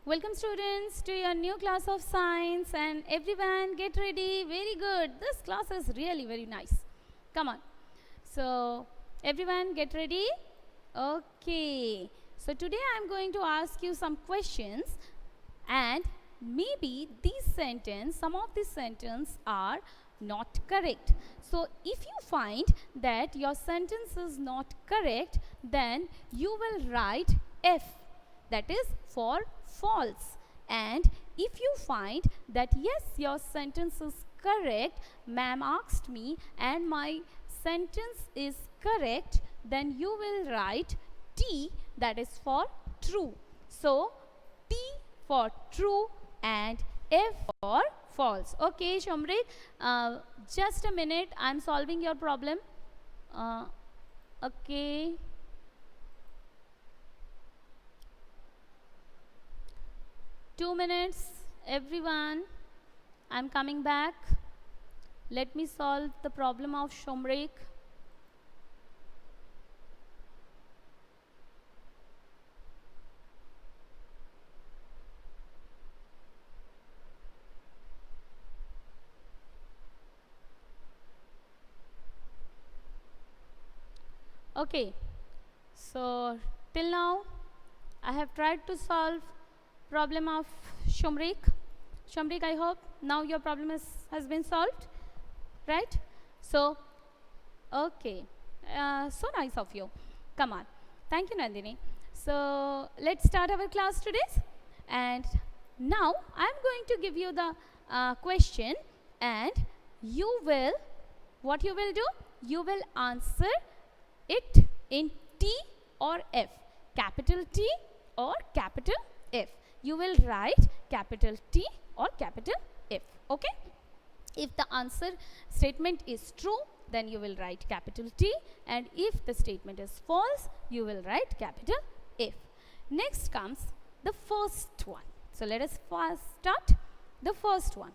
Welcome students to your new class of science, and everyone get ready. Very good. This class is really very nice. Come on. So everyone get ready. Okay. So today I am going to ask you some questions, and maybe some of these sentences are not correct. So if you find that your sentence is not correct, then you will write F, that is for false. And if you find that yes, your sentence is correct, ma'am asked me and my sentence is correct, then you will write T, that is for true. So T for true and F for false. Okay, Shomrit, just a minute, I am solving your problem. Okay. 2 minutes, everyone. I'm coming back. Let me solve the problem of Shomrik. Okay, so till now I have tried to solve problem of Shomrik. Shomrik, I hope now your problem has been solved, right? So, okay, so nice of you. Come on. Thank you, Nandini. So, let's start our class today. And now, I am going to give you the question, and you will, what you will do? You will answer it in T or F, capital T or capital F. You will write capital T or capital F, okay? If the answer statement is true, then you will write capital T, and if the statement is false, you will write capital F. Next comes the first one. So let us first start the first one.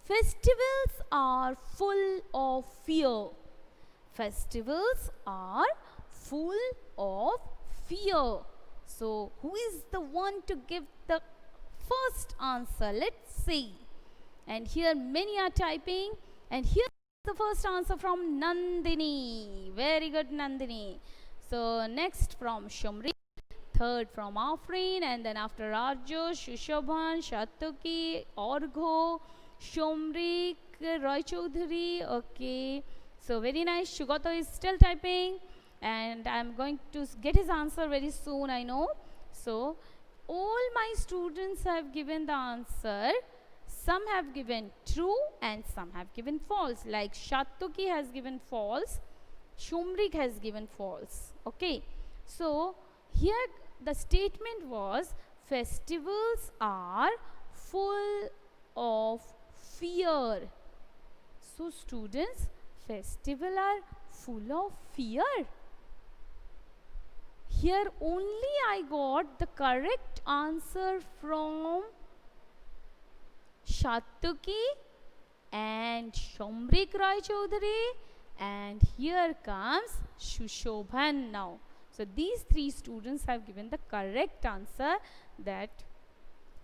Festivals are full of fear. Festivals are full of fear. So who is the one to give the first answer? Let's see. And here many are typing, and here is the first answer from Nandini. Very good, Nandini. So next from Shomri, third from Afreen, and then after Raju, Shushoban, Shatuki, Orgho, Shomrik, Roy Chaudhary. Okay, so very nice. Shugato is still typing, and I am going to get his answer very soon, I know. So all my students have given the answer. Some have given true and some have given false. Like Shatuki has given false, Shumrik has given false. Okay, so here the statement was festivals are full of fear. So students, festivals are full of fear. Here only I got the correct answer from Shatuki and Shomrik Roy Chaudhary, and here comes Shushobhan now. So these three students have given the correct answer that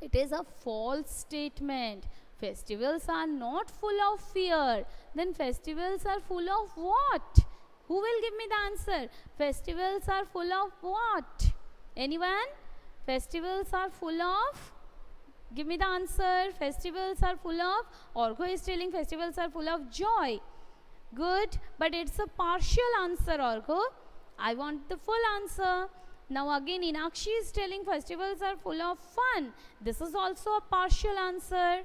it is a false statement. Festivals are not full of fear. Then festivals are full of what? Who will give me the answer? Festivals are full of what? Anyone? Festivals are full of? Give me the answer. Festivals are full of? Orgho is telling festivals are full of joy. Good, but it's a partial answer, Orgho. I want the full answer. Now again, Inakshi is telling festivals are full of fun. This is also a partial answer.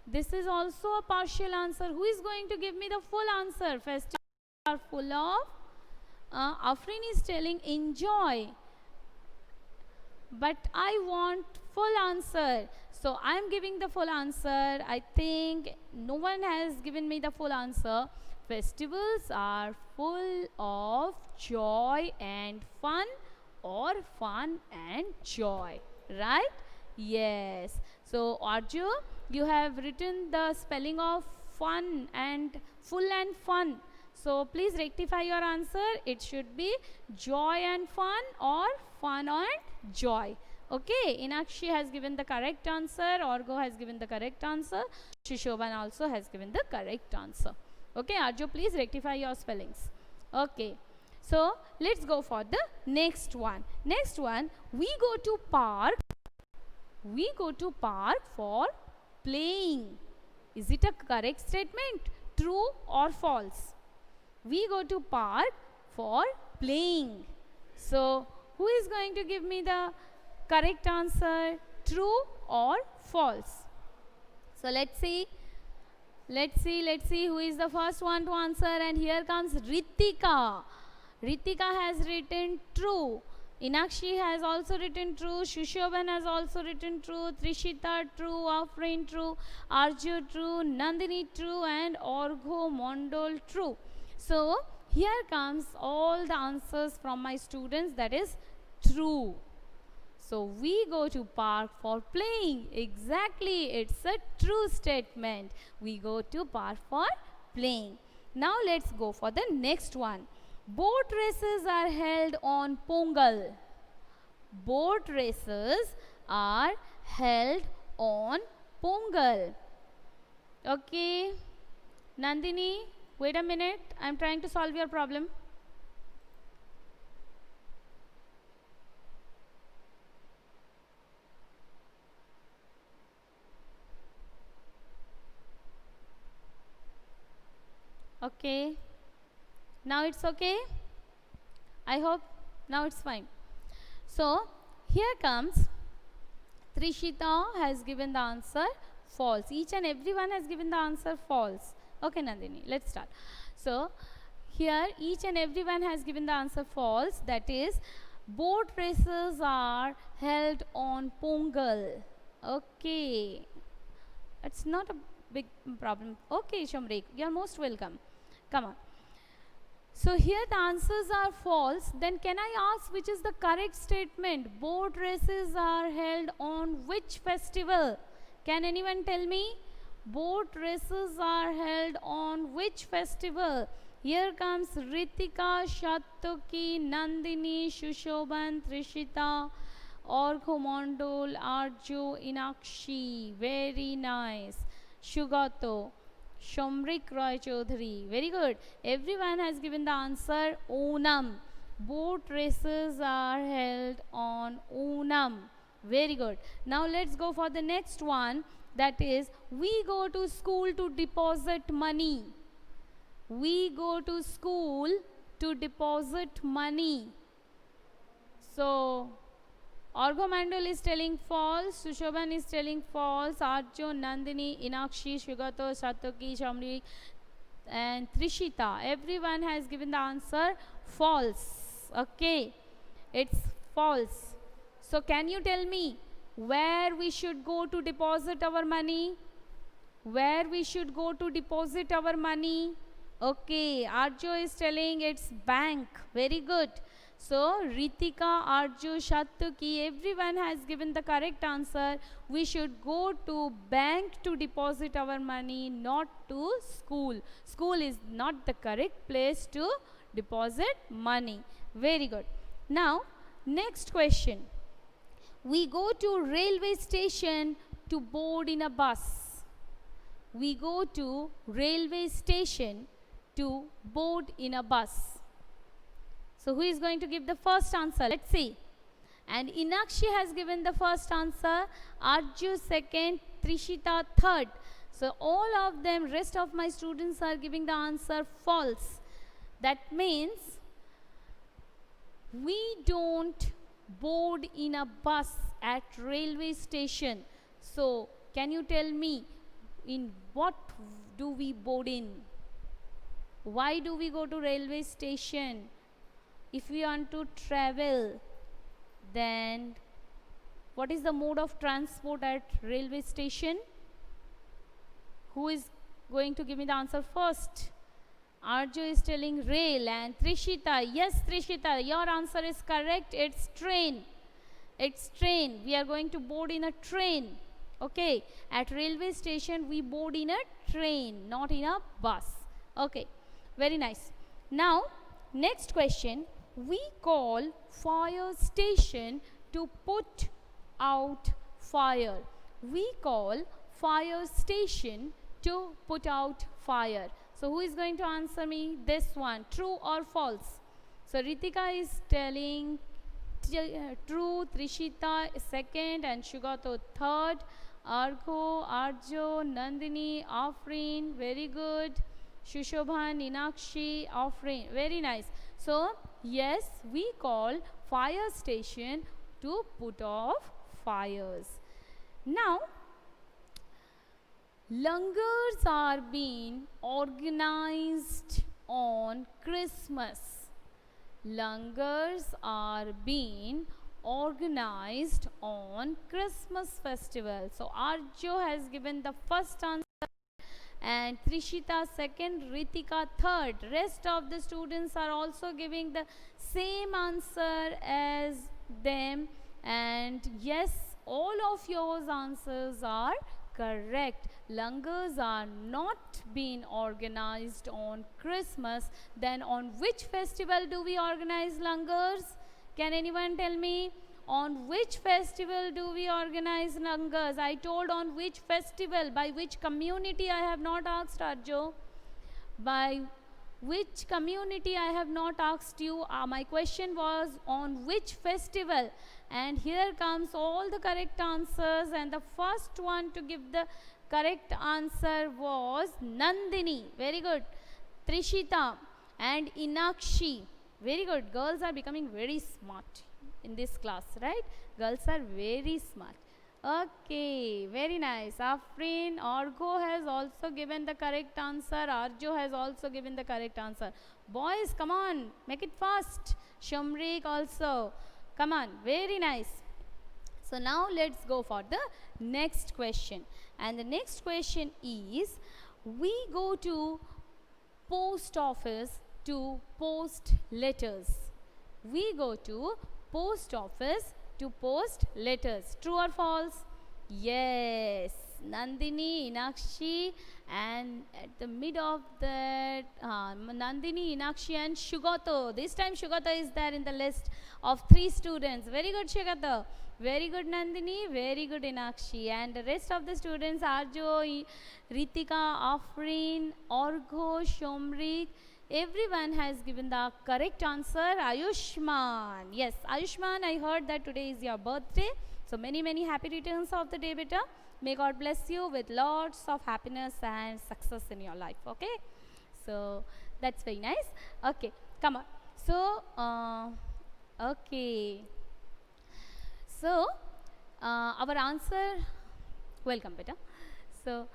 This is also a partial answer. Who is going to give me the full answer? Festivals are full of? Afrin is telling enjoy. But I want full answer. So I am giving the full answer. I think no one has given me the full answer. Festivals are full of joy and fun, or fun and joy, right? Yes. So Arju, you have written the spelling of fun and full and fun. So please rectify your answer. It should be joy and fun or fun and joy. Okay, Inakshi has given the correct answer, Orgo has given the correct answer, Shishoban also has given the correct answer. Okay, Arjo, please rectify your spellings. Okay, so let's go for the next one. Next one, we go to park. We go to park for playing. Is it a correct statement? True or false? We go to park for playing. So, who is going to give me the correct answer? True or false? So, let's see who is the first one to answer, and here comes Ritika. Ritika has written true. Inakshi has also written true. Shushoban has also written true. Trishita true. Afrin true. Arju true. Nandini true. And Orgho Mondol true. So, here comes all the answers from my students, that is true. So, we go to park for playing. Exactly, it's a true statement. We go to park for playing. Now, let's go for the next one. Boat races are held on Pongal. Boat races are held on Pongal. Okay. Nandini, wait a minute. I'm trying to solve your problem. Okay. Now it's okay? I hope now it's fine. So, here comes Trishita has given the answer false. Each and everyone has given the answer false. Okay, Nandini, let's start. So, here each and everyone has given the answer false. That is, boat races are held on Pongal. Okay. It's not a big problem. Okay, Shamrik, you are most welcome. Come on. So here the answers are false. Then can I ask which is the correct statement? Boat races are held on which festival? Can anyone tell me? Boat races are held on which festival? Here comes Ritika, Shatuki, Nandini, Shushoban, Trishita, Orghomondol, Arju, Inakshi. Very nice. Shugato. Shomrik Roy Chaudhary. Very good. Everyone has given the answer Onam. Boat races are held on Onam. Very good. Now let's go for the next one. That is, we go to school to deposit money. We go to school to deposit money. So, Orghomandal is telling false, Sushoban is telling false, Arjo, Nandini, Inakshi, Shugato, Satoki, Shamri and Trishita. Everyone has given the answer false. Okay, it's false. So can you tell me where we should go to deposit our money? Where we should go to deposit our money? Okay, Arjo is telling it's bank. Very good. So, Ritika, Arju, Shatuki, everyone has given the correct answer. We should go to bank to deposit our money, not to school. School is not the correct place to deposit money. Very good. Now, next question. We go to railway station to board in a bus. We go to railway station to board in a bus. So, who is going to give the first answer? Let's see. And Inakshi has given the first answer, Arju second, Trishita third. So, all of them, rest of my students are giving the answer false. That means, we don't board in a bus at railway station. So, can you tell me, in what do we board in? Why do we go to railway station? If we want to travel, then what is the mode of transport at railway station? Who is going to give me the answer first? Arju is telling rail, and Trishita, yes Trishita, your answer is correct. It's train. It's train. We are going to board in a train. Okay, at railway station we board in a train, not in a bus. Okay, very nice. Now, next question. We call fire station to put out fire. We call fire station to put out fire. So who is going to answer me this one, true or false? So Ritika is telling true, Trishita second, and Shugato third. Argo, Arjo, Nandini, Afreen, very good. Shushobhan, Ninakshi, Afreen, very nice. So yes, we call fire station to put off fires. Now, langars are being organized on Christmas. Langars are being organized on Christmas festival. So Arjo has given the first answer and Trishita second, Ritika third. Rest of the students are also giving the same answer as them, and yes, all of your answers are correct. Langars are not being organized on Christmas. Then on which festival do we organize langars? Can anyone tell me? On which festival do we organize langars? I told on which festival, by which community. I have not asked Arjo. By which community I have not asked you. My question was on which festival. And here comes all the correct answers, and the first one to give the correct answer was Nandini. Very good. Trishita and Inakshi. Very good. Girls are becoming very smart in this class, right? Girls are very smart. Okay, very nice. Afreen, Orgo has also given the correct answer. Arjo has also given the correct answer. Boys, come on, make it fast. Shumrik also. Come on, very nice. So now let's go for the next question. And the next question is, we go to post office to post letters. We go to post office to post letters. True or false? Yes. Nandini, Inakshi, and at the mid of that, Nandini, Inakshi, and Shugato. This time Shugato is there in the list of 3 students. Very good, Shugato. Very good, Nandini. Very good, Inakshi. And the rest of the students, Arjo, Ritika, Afreen, Orgo, Shomrik, everyone has given the correct answer. Ayushman. Yes, Ayushman, I heard that today is your birthday. So many, many happy returns of the day, beta. May God bless you with lots of happiness and success in your life. Okay. So that's very nice. Okay, come on. So, okay. So, our answer, welcome, beta. So,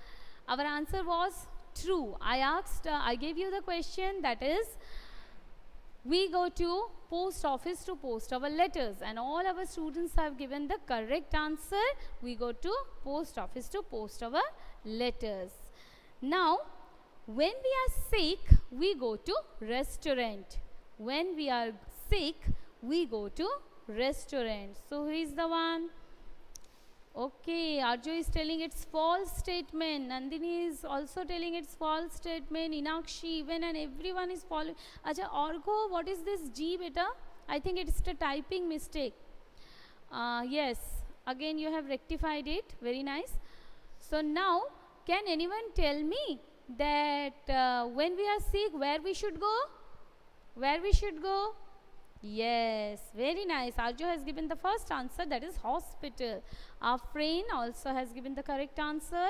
our answer was true. I gave you the question, that is, we go to post office to post our letters, and all our students have given the correct answer. We go to post office to post our letters. Now, when we are sick, we go to restaurant. When we are sick, we go to restaurant. So, who is the one? Okay, Arjo is telling it's false statement. Nandini is also telling it's false statement. Inakshi, even, and everyone is following. Acha, Orgo, what is this G, beta? I think it's a typing mistake. Yes, again you have rectified it. Very nice. So now, can anyone tell me that when we are sick, where we should go? Where we should go? Yes, very nice. Arjo has given the first answer, that is hospital. Afreen also has given the correct answer.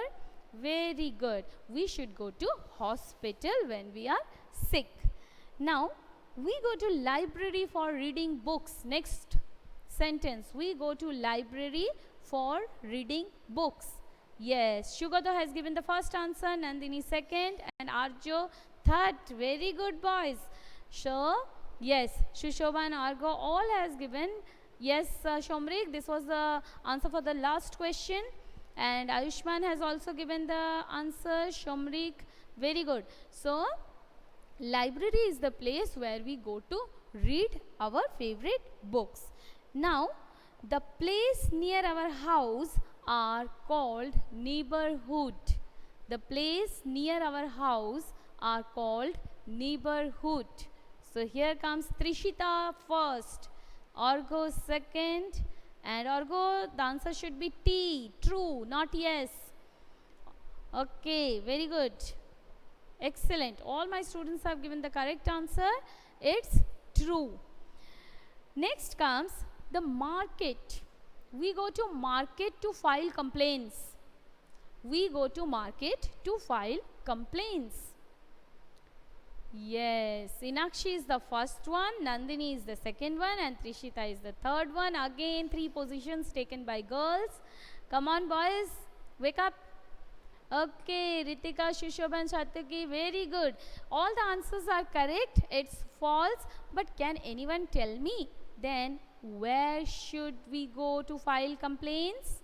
Very good. We should go to hospital when we are sick. Now, we go to library for reading books. Next sentence, we go to library for reading books. Yes, Shugato has given the first answer, Nandini second, and Arjo third. Very good, boys. So, yes, Shushobha and Argo all has given. Yes, Shomrik, this was the answer for the last question. And Ayushman has also given the answer. Shomrik, very good. So, library is the place where we go to read our favorite books. Now, the place near our house are called neighborhood. The place near our house are called neighborhood. So here comes Trishita first, Orgo second, And Argo, the answer should be T, true, not yes. Okay, very good. Excellent. All my students have given the correct answer. It's true. Next comes the market. We go to market to file complaints. We go to market to file complaints. Yes, Inakshi is the first one, Nandini is the second one, and Trishita is the third one. Again, 3 positions taken by girls. Come on, boys, wake up. Okay, Ritika, Shushoban, Shataki, very good. All the answers are correct. It's false. But can anyone tell me then where should we go to file complaints?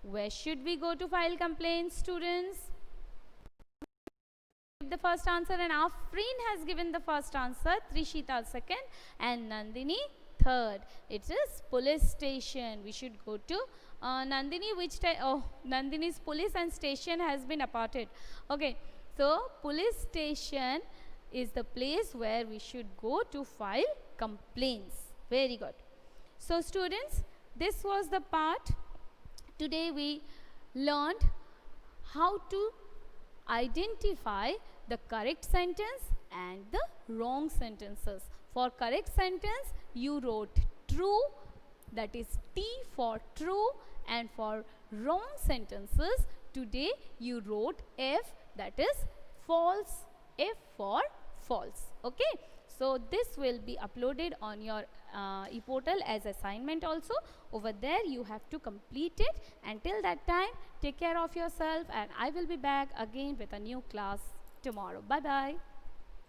Where should we go to file complaints, students? The first answer, and Afreen has given the first answer, Trishita second, and Nandini third. It is police station. We should go to Nandini, Nandini's police and station has been aparted. Okay, so police station is the place where we should go to file complaints. Very good. So students, this was the part. Today we learned how to identify the correct sentence and the wrong sentences. For correct sentence, you wrote true, that is T for true, and for wrong sentences, today you wrote F, that is false, F for false. Okay, so this will be uploaded on your ePortal as assignment also. Over there you have to complete it. Until that time, take care of yourself, and I will be back again with a new class tomorrow. Bye bye.